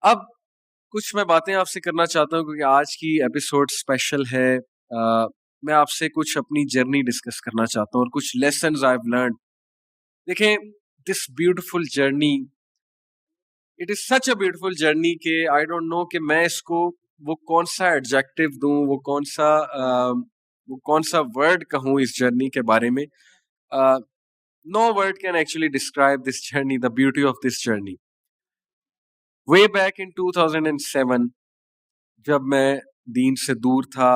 اب کچھ میں باتیں آپ سے کرنا چاہتا ہوں کیونکہ آج کی ایپیسوڈ اسپیشل ہے. میں آپ سے کچھ اپنی جرنی ڈسکس کرنا چاہتا ہوں اور کچھ لیسنز آئی ہیو لرنڈ. دیکھیں, this beautiful journey, it is such a beautiful journey کہ آئی ڈونٹ نو کہ میں اس کو وہ کون سا ایڈجیکٹو دوں, وہ کون سا ورڈ کہوں اس جرنی کے بارے میں. No word can actually describe this journey, the beauty of this journey. Way back in 2007 جب میں دین سے دور تھا,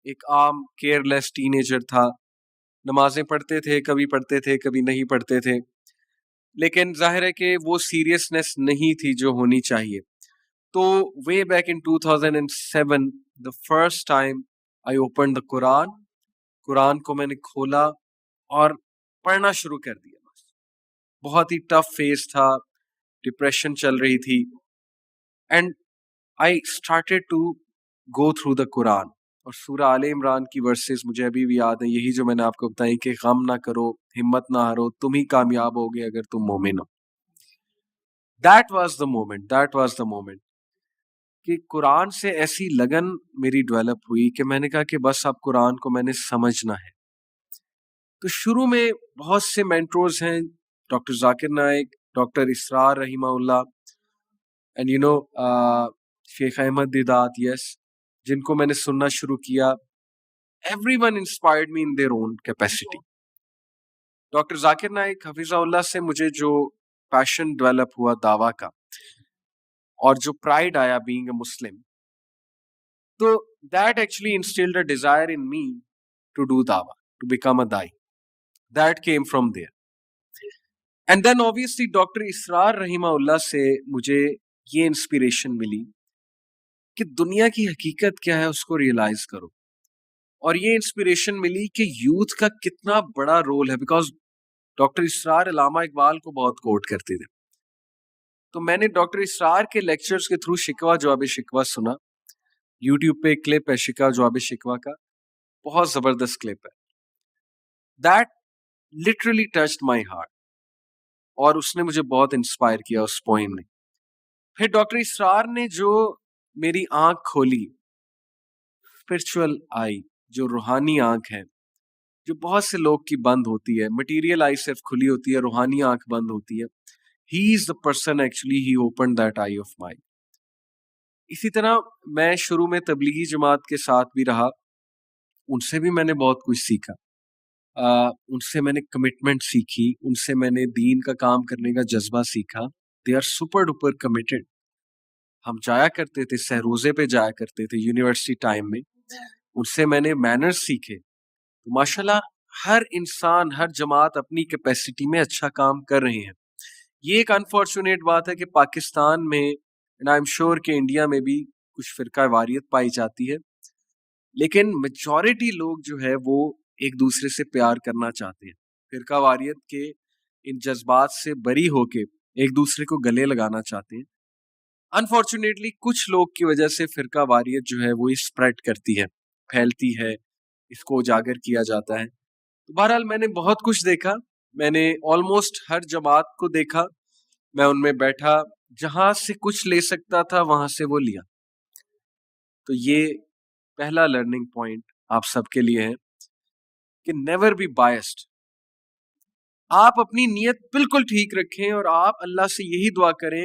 ایک عام کیئر لیس ٹین ایجر تھا, نمازیں پڑھتے تھے, کبھی پڑھتے تھے کبھی نہیں پڑھتے تھے, لیکن ظاہر ہے کہ وہ سیریسنس نہیں تھی جو ہونی چاہیے. تو وے back in 2007 the first time I opened the قرآن کو میں نے کھولا اور پڑھنا شروع کر دیا. بہت ہی ٹف فیز تھا, ڈپریشن چل رہی تھی, and I started to go through the قرآن. اور سورہ آل عمران کی ورسز مجھے ابھی بھی یاد ہیں, یہی جو میں نے آپ کو بتائی کہ غم نہ کرو, ہمت نہ ہارو, تم ہی کامیاب ہوگے اگر تم مومن ہو. That was the moment کہ قرآن سے ایسی لگن میری ڈیولپ ہوئی کہ میں نے کہا کہ بس اب قرآن کو میں نے سمجھنا ہے. تو شروع میں بہت سے مینٹورز ہیں, ڈاکٹر ذاکر نائک, ڈاکٹر اسرار رحمہ اللہ, اینڈ یو نو شیخ احمد دیدات, یس, جن کو میں نے سننا شروع کیا. Everyone inspired me in their own capacity. Doctor Zakir Naik حفظہ اللہ سے مجھے جو پیشن ڈیولپ ہوا دعویٰ کا, اور جو پرائڈ آیا being a Muslim, تو that actually instilled a desire in me to do dawah, to become a da'i. That came from there. And then obviously doctor Israr رحمہ اللہ سے مجھے یہ انسپریشن ملی کہ دنیا کی حقیقت کیا ہے اس کو ریئلائز کرو, اور یہ انسپریشن ملی کہ یوتھ کا کتنا بڑا رول ہے, بیکاز ڈاکٹر اسرار علامہ اقبال کو بہت کوٹ کرتے تھے. تو میں نے ڈاکٹر اسرار کے لیکچرز کے تھرو شکوہ جواب شکوہ سنا. یوٹیوب پہ ایک کلپ ہے شکوہ جواب شکوہ کا, بہت زبردست کلپ ہے. That literally touched my heart, اور اس نے مجھے بہت انسپائر کیا اس پوئم نے. پھر ڈاکٹر اسرار نے جو میری آنکھ کھولی, اسپرچول آئی, جو روحانی آنکھ ہے, جو بہت سے لوگ کی بند ہوتی ہے. مٹیریل آئی صرف کھلی ہوتی ہے, روحانی آنکھ بند ہوتی ہے. He is the person actually, he opened that eye of mine. اسی طرح میں شروع میں تبلیغی جماعت کے ساتھ بھی رہا, ان سے بھی میں نے بہت کچھ سیکھا. ان سے میں نے کمٹمنٹ سیکھی, ان سے میں نے دین کا کام کرنے کا جذبہ سیکھا. They are super duper committed. ہم جایا کرتے تھے, سہروزے پہ جایا کرتے تھے یونیورسٹی ٹائم میں, ان سے میں نے مینرز سیکھے. تو ماشاءاللہ ہر انسان, ہر جماعت اپنی کیپیسٹی میں اچھا کام کر رہے ہیں. یہ ایک انفارچونیٹ بات ہے کہ پاکستان میں, اینڈ آئی ایم شیور کہ انڈیا میں بھی کچھ فرقہ واریت پائی جاتی ہے, لیکن میجورٹی لوگ جو ہے وہ ایک دوسرے سے پیار کرنا چاہتے ہیں. فرقہ واریت کے ان جذبات سے بری ہو کے ایک دوسرے کو گلے لگانا چاہتے ہیں. انفارچونیٹلی کچھ لوگ کی وجہ سے فرقہ واریت جو ہے وہ اسپریڈ کرتی ہے, پھیلتی ہے, اس کو اجاگر کیا جاتا ہے. تو بہرحال میں نے بہت کچھ دیکھا, میں نے آلموسٹ ہر جماعت کو دیکھا, میں ان میں بیٹھا, جہاں سے کچھ لے سکتا تھا وہاں سے وہ لیا. تو یہ پہلا لرننگ پوائنٹ آپ سب کے لیے ہے کہ نیور بی بائسڈ. آپ اپنی نیت بالکل ٹھیک رکھیں, اور آپ اللہ سے یہی دعا کریں,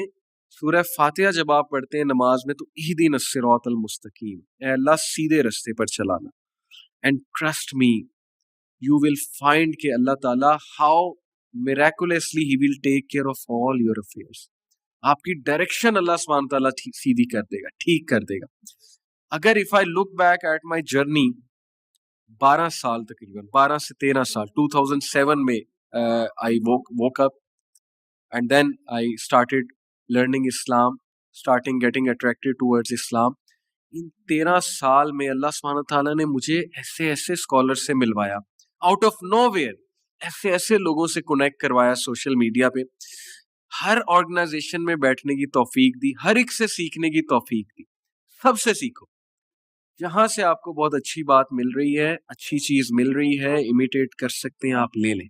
سورہ فاتحہ جب آپ پڑھتے ہیں نماز میں, تو اہدنا الصراط المستقیم, اے اللہ سیدھے رستے پر چلانا. And trust me, you will find کہ اللہ تعالیٰ how miraculously he will take care of all your affairs. آپ کی ڈائریکشن اللہ سبحانہ تعالیٰ سیدھی کر دے گا, ٹھیک کر دے گا. اگر if I look back at my journey, 12 سال تقریباً 12 سے 13 سال, 2007 میں I woke up and then I started learning Islam, starting getting attracted towards Islam. ان 13 سال میں اللہ سبحانہ تعالیٰ نے مجھے ایسے اسکالر سے ملوایا, آؤٹ آف نو ویئر ایسے لوگوں سے کنیکٹ کروایا سوشل میڈیا پہ, ہر آرگنائزیشن میں بیٹھنے کی توفیق دی, ہر ایک سے سیکھنے کی توفیق دی. سب سے سیکھو, جہاں سے آپ کو بہت اچھی بات مل رہی ہے, اچھی چیز مل رہی ہے, امیٹیٹ کر سکتے ہیں آپ, لے لیں.